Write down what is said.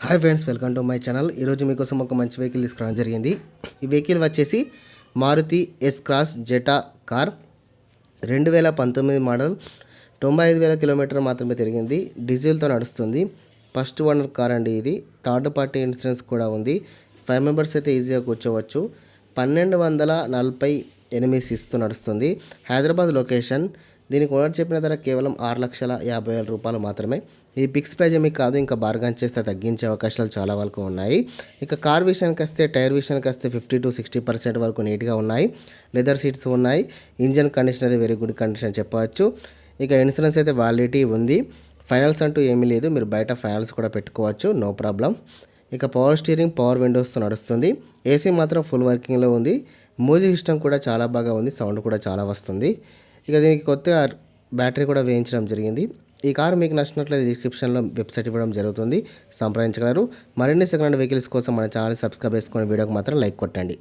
Hi friends, welcome to my channel. ఈరోజు మీకోసం ఒక మంచి వెహికల్ తీసుకురావడం జరిగింది. ఈ వెహికల్ వచ్చేసి Maruti S Cross Zeta car 2019 model. 95,000 kilometre మాత్రమే తిరిగింది. డీజిల్తో నడుస్తుంది. ఫస్ట్ ఓనర్ కార్ అండి ఇది. థర్డ్ పార్టీ ఇన్సూరెన్స్ కూడా ఉంది. 5 మెంబర్స్ అయితే ఈజీగా కూర్చోవచ్చు. 1248 సీస్తో నడుస్తుంది. హైదరాబాద్ లొకేషన్. దీనికి ఓనర్ చెప్పిన ధర కేవలం 6,50,000 రూపాయలు మాత్రమే. ఈ ఫిక్స్ ప్రైజ్ ఏమీ కాదు, ఇంకా బార్గన్ చేస్తే తగ్గించే అవకాశాలు చాలా వరకు ఉన్నాయి. ఇక కార్ విషయానికి వస్తే, టైర్ విషయానికి వస్తే 50 to 60% వరకు నీట్గా ఉన్నాయి. లెదర్ సీట్స్ ఉన్నాయి. ఇంజన్ కండిషన్ అయితే వెరీ గుడ్ కండిషన్ చెప్పవచ్చు. ఇక ఇన్సూరెన్స్ అయితే వ్యాలిడిటీ ఉంది. ఫైనల్స్ అంటూ ఏమీ లేదు, మీరు బయట ఫైనల్స్ కూడా పెట్టుకోవచ్చు, నో ప్రాబ్లం. ఇక పవర్ స్టీరింగ్, పవర్ విండోస్తో నడుస్తుంది. ఏసీ మాత్రం ఫుల్ వర్కింగ్లో ఉంది. మ్యూజిక్ సిస్టమ్ కూడా చాలా బాగా ఉంది, సౌండ్ కూడా చాలా వస్తుంది. ఇక దీనికి కొత్తగా బ్యాటరీ కూడా వేయించడం జరిగింది. ఈ కారు మీకు నచ్చినట్లయితే డిస్క్రిప్షన్లో వెబ్సైట్ ఇవ్వడం జరుగుతుంది, సంప్రదించగలరు. మరిన్ని సెకండ్ హ్యాండ్ వెహికల్స్ కోసం మన ఛానల్ సబ్స్క్రైబ్ చేసుకొని వీడియోకి మాత్రం లైక్ కొట్టండి.